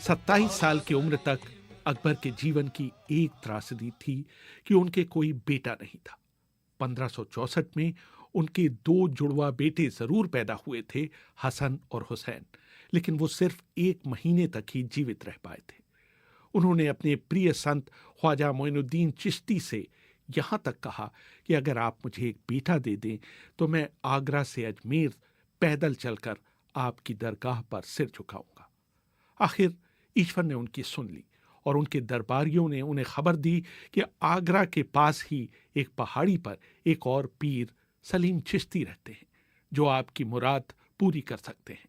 27 साल की उम्र तक अकबर के जीवन की एक त्रासदी थी कि उनके कोई बेटा नहीं था। 1564 में उनके दो जुड़वा बेटे जरूर पैदा हुए थे, हसन और हुसैन, लेकिन वो सिर्फ 1 महीने तक ही जीवित रह पाए थे। उन्होंने अपने प्रिय संत ख्वाजा मोइनुद्दीन चिश्ती से यहां तक कहा कि अगर आप मुझे एक बेटा दे दें तो मैं आगरा से अजमेर पैदल चलकर आपकी दरगाह पर सिर झुकाऊंगा। आखिर ईश्वर ने उनकी सुन ली और उनके दरबारियों ने उन्हें खबर दी कि आगरा के पास ही एक पहाड़ी पर एक और पीर सलीम चिश्ती रहते हैं जो आपकी मुराद पूरी कर सकते हैं।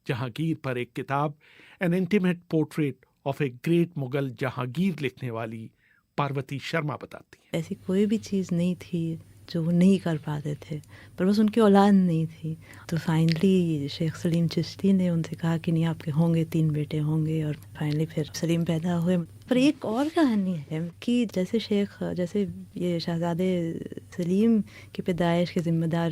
जहांगीर पर एक किताब N intimate portrait of a great Mughal Jahangir लिखने वाली पार्वती शर्मा बताती हैं। ऐसी कोई भी चीज़ नहीं थी जो वो नहीं कर पाते थे, पर बस उनकी औलाद नहीं थी। तो फाइनली शेख सलीम चिश्ती ने उनसे कहा कि नहीं, आपके होंगे 3 बेटे होंगे, और फाइनली फिर सलीम पैदा हुए। पर एक और कहानी है कि जैसे ये शहजादे सलीम की पैदाइश के ज़िम्मेदार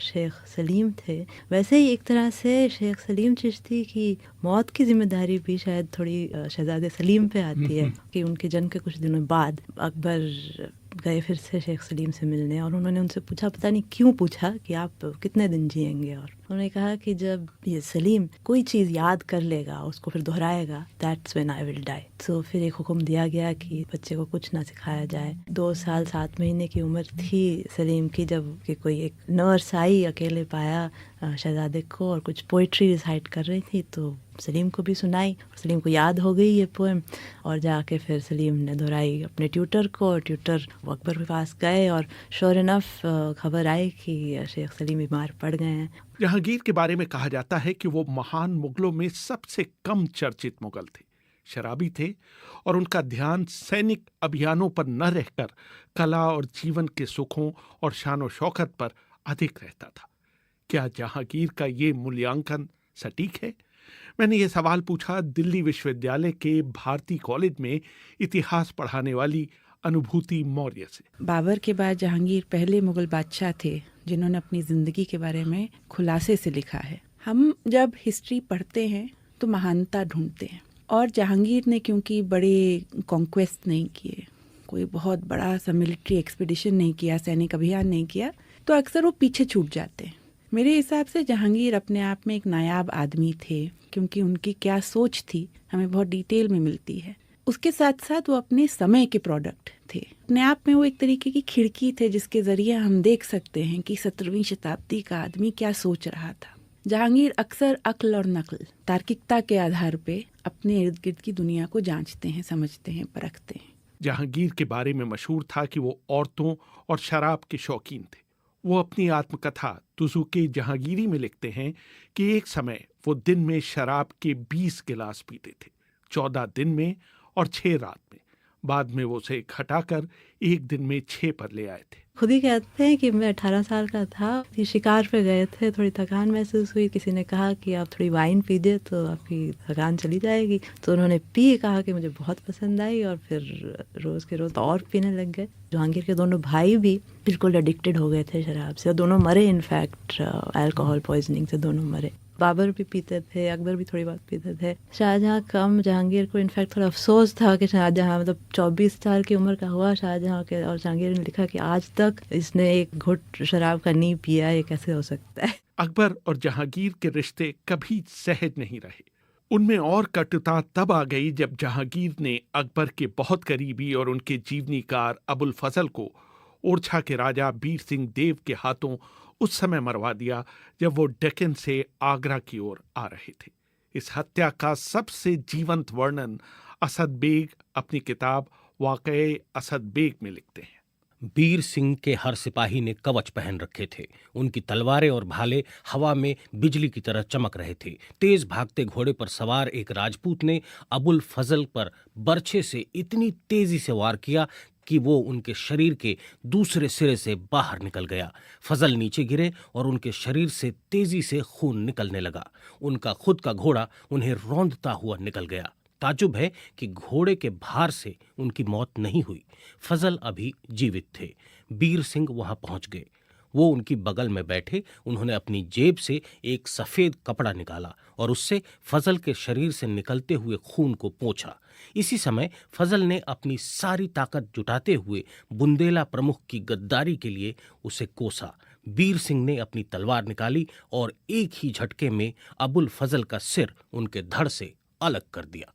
शेख सलीम थे, वैसे ही एक तरह से शेख सलीम चिश्ती की मौत की ज़िम्मेदारी भी शायद थोड़ी शहजादे सलीम पे आती है कि उनके जन्म के कुछ दिनों बाद अकबर गए फिर से शेख सलीम से मिलने, और उन्होंने उनसे पूछा, पता नहीं क्यों पूछा, कि आप कितने दिन जिएंगे। और उन्होंने कहा कि जब ये सलीम कोई चीज़ याद कर लेगा, उसको फिर दोहराएगा, that's when I will die. तो फिर एक हुक्म दिया गया कि बच्चे को कुछ ना सिखाया जाए। 2 साल 7 महीने की उम्र थी सलीम की जब कि कोई एक नर्स आई, अकेले पाया शहजादे को, और कुछ पोइट्री रिसाइट कर रही थी, तो सलीम को भी सुनाई। सलीम को याद हो गई ये पोएम, और जाके फिर सलीम ने दोहराई अपने ट्यूटर को, और ट्यूटर अकबर के पास गए, और श्योर इनफ खबर आई कि शेख सलीम बीमार पड़ गए हैं। जहांगीर के बारे में कहा जाता है कि वो महान मुगलों में सबसे कम चर्चित मुगल थे, शराबी थे, और उनका ध्यान सैनिक अभियानों पर न रहकर कला और जीवन के सुखों और शान शौकत पर अधिक रहता था। क्या जहांगीर का ये मूल्यांकन सटीक है? मैंने ये सवाल पूछा दिल्ली विश्वविद्यालय के भारती कॉलेज में इतिहास पढ़ाने वाली अनुभूति मौर्य से। बाबर के बाद जहांगीर पहले मुगल बादशाह थे जिन्होंने अपनी ज़िंदगी के बारे में खुलासे से लिखा है। हम जब हिस्ट्री पढ़ते हैं तो महानता ढूंढते हैं, और जहांगीर ने क्योंकि बड़े कॉन्क्वेस्ट नहीं किए, कोई बहुत बड़ा सा मिलिट्री एक्सपीडिशन नहीं किया, सैनिक अभियान नहीं किया, तो अक्सर वो पीछे छूट जाते हैं। मेरे हिसाब से जहांगीर अपने आप में एक नायाब आदमी थे, क्योंकि उनकी क्या सोच थी हमें बहुत डिटेल में मिलती है। उसके साथ साथ वो अपने समय के प्रोडक्ट थे। अपने आप में वो एक तरीके की खिड़की थे जिसके जरिए हम देख सकते हैं कि 17वीं शताब्दी का आदमी क्या सोच रहा था। जहांगीर अक्सर अक्ल और नकल, तार्किकता के आधार पे अपने इर्द गिर्द की दुनिया को जांचते हैं, समझते हैं, परखते हैं। जहांगीर के बारे में मशहूर था कि वो औरतों और शराब के शौकीन थे। वो अपनी आत्मकथा तुजुके जहांगीरी में लिखते हैं कि एक समय वो दिन में शराब के 20 गिलास पीते थे, 14 दिन में और 6 रात में। बाद में वो उसे घटाकर एक दिन में 6 पर ले आए थे। खुद ही कहते हैं कि मैं 18 साल का था, शिकार पे गए थे, थोड़ी थकान महसूस हुई, किसी ने कहा कि आप थोड़ी वाइन पीजिए तो आपकी थकान चली जाएगी, तो उन्होंने पी, कहा कि मुझे बहुत पसंद आई, और फिर रोज़ के रोज़ और पीने लग गए। जहांगीर के दोनों भाई भी बिल्कुल एडिक्टेड हो गए थे शराब से, और दोनों मरे, इनफैक्ट अल्कोहल पॉइजनिंग से दोनों मरे। बाबर भी पीते थे, अकबर भी थोड़ी बहुत पीते थे, शाहजहां कम। जहांगीर को इनफैक्ट थोड़ा अफसोस था कि शाहजहां मतलब 24 साल की उम्र का हुआ शाहजहां के, और जहांगीर ने लिखा कि आज तक इसने एक घुट शराब का नहीं पिया, ये कैसे हो सकता है। अकबर और जहांगीर के रिश्ते कभी सहज नहीं रहे। उनमें और कटुता तब आ गई जब जहांगीर ने अकबर के बहुत करीबी और उनके जीवनीकार अबुल फजल को ओरछा के राजा बीर सिंह देव के हाथों उस समय मरवा दिया जब वो डेक्कन से आगरा की ओर आ रहे थे। इस हत्या का सबसे जीवंत वर्णन असद बेग अपनी किताब वाक़ए असद बेग में लिखते हैं। बीर सिंह के हर सिपाही ने कवच पहन रखे थे। उनकी तलवारें और भाले हवा में बिजली की तरह चमक रहे थे। तेज भागते घोड़े पर सवार एक राजपूत ने अबुल फजल पर बर्छे से इतनी तेजी से वार किया कि वो उनके शरीर के दूसरे सिरे से बाहर निकल गया। फजल नीचे गिरे और उनके शरीर से तेजी से खून निकलने लगा। उनका खुद का घोड़ा उन्हें रौंदता हुआ निकल गया। ताजुब है कि घोड़े के भार से उनकी मौत नहीं हुई। फजल अभी जीवित थे। बीर सिंह वहां पहुंच गए। वो उनकी बगल में बैठे। उन्होंने अपनी जेब से एक सफेद कपड़ा निकाला और उससे फजल के शरीर से निकलते हुए खून को पोंछा। इसी समय फजल ने अपनी सारी ताकत जुटाते हुए बुंदेला प्रमुख की गद्दारी के लिए उसे कोसा। बीर सिंह ने अपनी तलवार निकाली और एक ही झटके में अबुल फजल का सिर उनके धड़ से अलग कर दिया।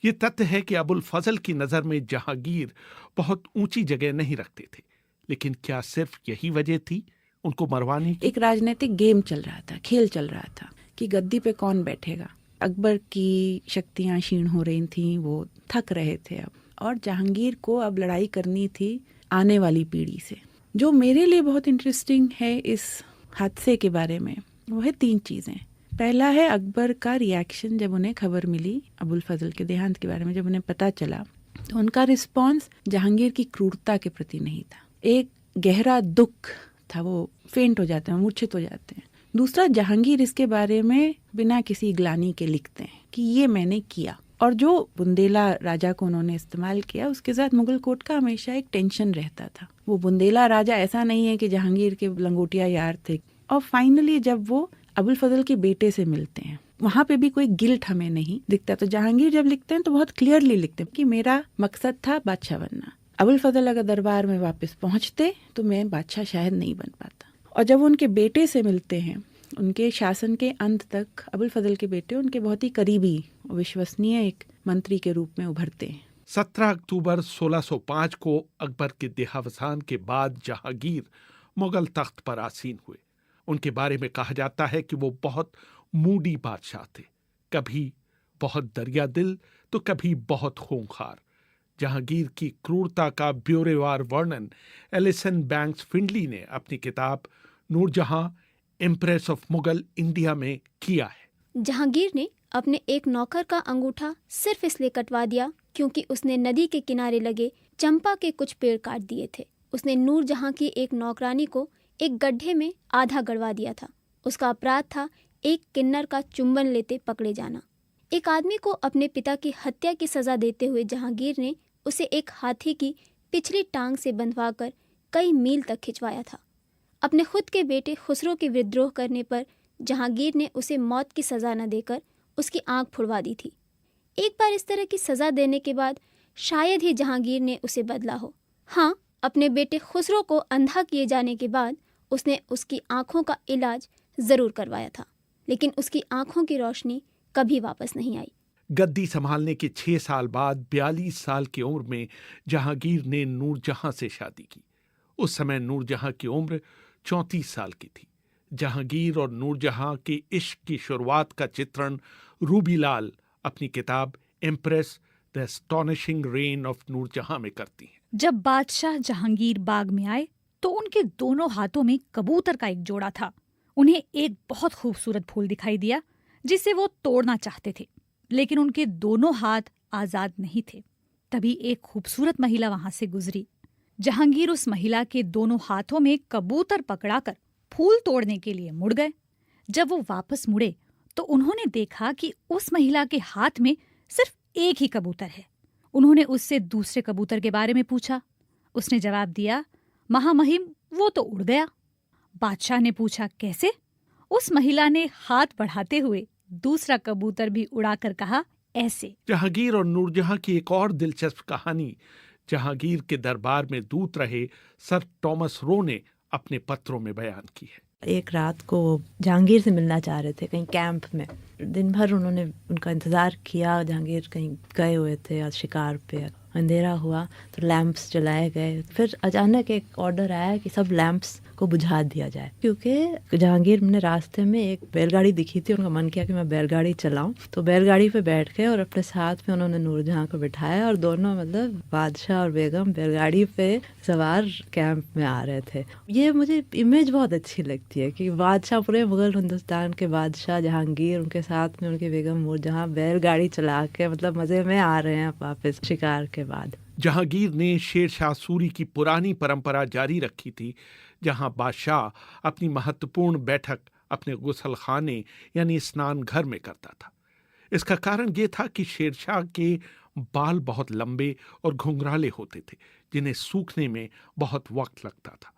ये तथ्य है कि अबुल फजल की नजर में जहांगीर बहुत ऊंची जगह नहीं रखते थे, लेकिन क्या सिर्फ यही वजह थी उनको मरवाने की? एक राजनीतिक गेम चल रहा था, खेल चल रहा था कि गद्दी पे कौन बैठेगा। अकबर की शक्तियां क्षीण हो रही थीं, वो थक रहे थे अब, और जहांगीर को अब लड़ाई करनी थी आने वाली पीढ़ी से। जो मेरे लिए बहुत इंटरेस्टिंग है इस हादसे के बारे में, वो है 3 चीज़ें। पहला है अकबर का रिएक्शन जब उन्हें खबर मिली अबुल फजल के देहांत के बारे में। जब उन्हें पता चला तो उनका रिस्पॉन्स जहांगीर की क्रूरता के प्रति नहीं था, एक गहरा दुख था। वो फेंट हो जाते हैं, मूर्छित हो जाते हैं। दूसरा, जहांगीर इसके बारे में बिना किसी ग्लानि के लिखते हैं कि ये मैंने किया। और जो बुंदेला राजा को उन्होंने इस्तेमाल किया, उसके साथ मुगल कोर्ट का हमेशा एक टेंशन रहता था। वो बुंदेला राजा ऐसा नहीं है कि जहांगीर के लंगोटिया यार थे। और फाइनली जब वो अबुल फजल के बेटे से मिलते हैं, वहां पे भी कोई गिल्ट हमें नहीं दिखता। तो जहांगीर जब लिखते हैं तो बहुत क्लियरली लिखते हैं कि मेरा मकसद था बादशाह बनना। अबुल फजल अगर दरबार में वापस पहुंचते तो मैं बादशाह शायद नहीं बन पाता। और जब उनके बेटे से मिलते हैं, उनके शासन के अंत तक अबुल फजल के बेटे उनके बहुत ही करीबी विश्वसनीय एक मंत्री के रूप में उभरते हैं। 17 अक्टूबर 1605 को अकबर के देहावसान के बाद जहांगीर मुगल तख्त पर आसीन हुए। उनके बारे में कहा जाता है कि वो बहुत मूडी बादशाह थे, कभी बहुत दरिया दिल तो कभी बहुत खूंखार। जहांगीर की क्रूरता का ब्यौरेवार वर्णन एलिसन बैंक्स फिंडली ने अपनी किताब Nurjahan empress of Mughal India में किया है। जहांगीर ने अपने एक नौकर का अंगूठा सिर्फ इसलिए कटवा दिया क्योंकि उसने नदी के किनारे लगे चंपा के कुछ पेड़ काट दिए थे। उसने नूरजहां की एक नौकरानी को एक गड्ढे में आधा गड़वा दिया था। उसका अपराध था एक किन्नर का चुंबन लेते पकड़े जाना। एक आदमी को अपने पिता की हत्या की सजा देते हुए जहांगीर ने उसे एक हाथी की पिछली टांग से बंधवाकर कई मील तक खिंचवाया था। अपने खुद के बेटे खुसरो के विद्रोह करने पर जहांगीर ने उसे मौत की सजा न देकर उसकी आंख फुड़वा दी थी। एक बार इस तरह की सजा देने के बाद शायद ही जहांगीर ने उसे बदला हो। हाँ, अपने बेटे खुसरो को अंधा किए जाने के बाद उसने उसकी आंखों का इलाज जरूर करवाया था, लेकिन उसकी आंखों की रोशनी कभी वापस नहीं आई। गद्दी संभालने के 6 साल बाद 42 साल की उम्र में जहांगीर ने नूरजहां से शादी की। उस समय नूरजहां की उम्र 34 साल की थी। जहांगीर और नूरजहां के इश्क की शुरुआत का चित्रण रूबीलाल अपनी किताब empress the astonishing reign of Nurjahan में करती हैं। जब बादशाह जहांगीर बाग में आए तो उनके दोनों हाथों में कबूतर का एक जोड़ा था। उन्हें एक बहुत खूबसूरत फूल दिखाई दिया जिसे वो तोड़ना चाहते थे, लेकिन उनके दोनों हाथ आजाद नहीं थे। तभी एक खूबसूरत महिला वहां से गुजरी। जहांगीर उस महिला के दोनों हाथों में कबूतर पकड़ाकर फूल तोड़ने के लिए मुड़ गए। जब वो वापस मुड़े तो उन्होंने देखा कि उस महिला के हाथ में सिर्फ एक ही कबूतर है। उन्होंने उससे दूसरे कबूतर के बारे में पूछा। उसने जवाब दिया, महामहिम वो तो उड़ गया। बादशाह ने पूछा, कैसे? उस महिला ने हाथ बढ़ाते हुए दूसरा कबूतर भी उड़ाकर कहा, ऐसे। जहांगीर और नूरजहां की एक और दिलचस्प कहानी जहांगीर के दरबार में दूत रहे सर टॉमस रो ने अपने पत्रों में बयान की है। एक रात को जहांगीर से मिलना चाह रहे थे कहीं कैंप में। दिन भर उन्होंने उनका इंतज़ार किया। जहांगीर कहीं गए हुए थे या शिकार पे। अंधेरा हुआ तो लैंप्स जलाए गए। फिर अचानक एक ऑर्डर आया कि सब लैंप्स को बुझा दिया जाए, क्योंकि जहांगीर ने रास्ते में एक बैलगाड़ी दिखी थी। उनका मन किया कि मैं बैलगाड़ी चलाऊं, तो बैलगाड़ी पे बैठ गए और अपने साथ में उन्होंने नूरजहां को बिठाया और दोनों मतलब बादशाह और बेगम बैलगाड़ी पे सवार कैंप में आ रहे थे। ये मुझे इमेज बहुत अच्छी लगती है कि बादशाह, पूरे मुगल हिंदुस्तान के बादशाह जहांगीर, उनके साथ में उनकी बेगम नूरजहां बैलगाड़ी चला के मतलब मजे में आ रहे हैं वापस शिकार के बाद। जहांगीर ने शेर शाह सूरी की पुरानी परंपरा जारी रखी थी, जहां बादशाह अपनी महत्वपूर्ण बैठक अपने गुसल खाने यानी स्नान घर में करता था। इसका कारण ये था कि शेरशाह के बाल बहुत लंबे और घुंघराले होते थे, जिन्हें सूखने में बहुत वक्त लगता था।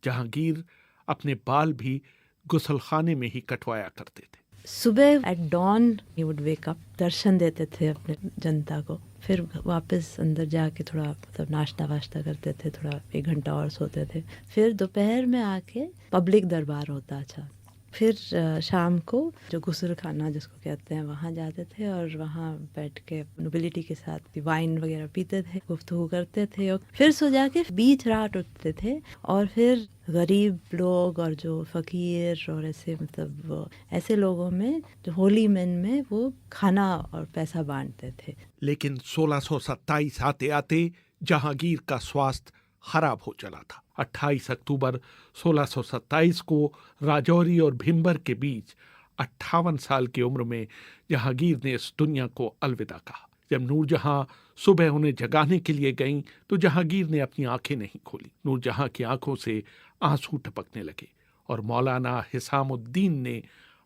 जहांगीर अपने बाल भी गुसलखाने में ही कटवाया करते थे। सुबह at dawn he would wake up, दर्शन देते थे अपने जनता को, फिर वापस अंदर जाके थोड़ा मतलब नाश्ता वाश्ता करते थे, थोड़ा 1 घंटा और सोते थे, फिर दोपहर में आके पब्लिक दरबार होता था, फिर शाम को जो गुसल खाना जिसको कहते हैं वहाँ जाते थे और वहाँ बैठ के नोबिलिटी के साथ वाइन वगैरह पीते थे, गुफ्तगू करते थे और फिर सो जाके बीच रात उठते थे और फिर गरीब लोग और जो फ़कीर और ऐसे मतलब ऐसे लोगों में जो होली मैन में वो खाना और पैसा बांटते थे। लेकिन 1627 आते आते जहांगीर का स्वास्थ्य खराब हो चला था। 28 अक्टूबर 1627 को राजौरी और भिंबर के बीच 58 साल की उम्र में जहांगीर ने इस दुनिया को अलविदा कहा। जब नूरजहां सुबह उन्हें जगाने के लिए गईं तो जहांगीर ने अपनी आंखें नहीं खोली। नूरजहां की आंखों से आंसू टपकने लगे और मौलाना हिसामुद्दीन ने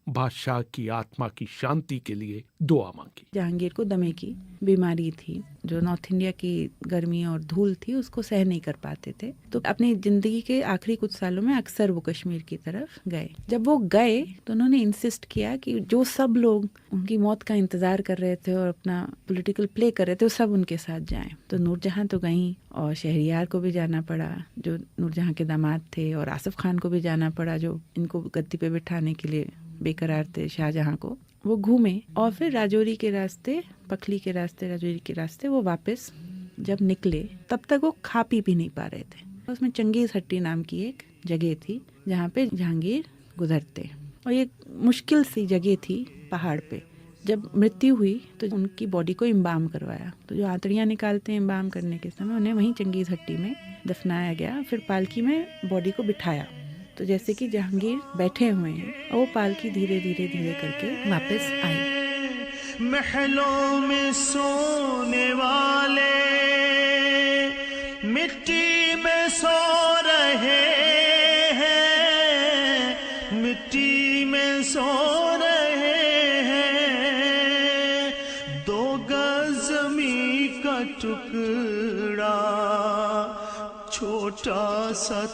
बादशाह की आत्मा की शांति के लिए दुआ मांगी। जहांगीर को दमे की बीमारी थी, जो नॉर्थ इंडिया की गर्मी और धूल थी उसको सह नहीं कर पाते थे, तो अपनी जिंदगी के आखिरी कुछ सालों में अक्सर वो कश्मीर की तरफ गए। जब वो गए तो उन्होंने इंसिस्ट किया कि जो सब लोग उनकी मौत का इंतजार कर रहे थे और अपना पॉलिटिकल प्ले कर रहे थे वो सब उनके साथ जाएं। तो नूरजहां तो गईं और शहरियार को भी जाना पड़ा जो नूरजहां के दामाद थे, और आसिफ खान को भी जाना पड़ा जो इनको गद्दी पे बिठाने के लिए बेकरार थे शाहजहां को। वो घूमे और फिर राजौरी के रास्ते, पखली के रास्ते, राजौरी के रास्ते वो वापस जब निकले तब तक वो खा पी भी नहीं पा रहे थे। उसमें चंगेज हट्टी नाम की एक जगह थी जहाँ पे जहांगीर गुजरते, और ये मुश्किल सी जगह थी पहाड़ पे। जब मृत्यु हुई तो उनकी बॉडी को इम्बाम करवाया, तो जो आंतड़ियाँ निकालते हैं इम्बाम करने के समय उन्हें वहीं चंगेज हट्टी में दफनाया गया। फिर पालकी में बॉडी को बिठाया, तो जैसे कि जहांगीर बैठे हुए हैं और वो पालकी धीरे धीरे धीरे करके वापस आई। महलों में सोने वाले मिट्टी में सो रहे हैं, मिट्टी में सो रहे हैं। 2 गज ज़मीं का टुकड़ा छोटा सा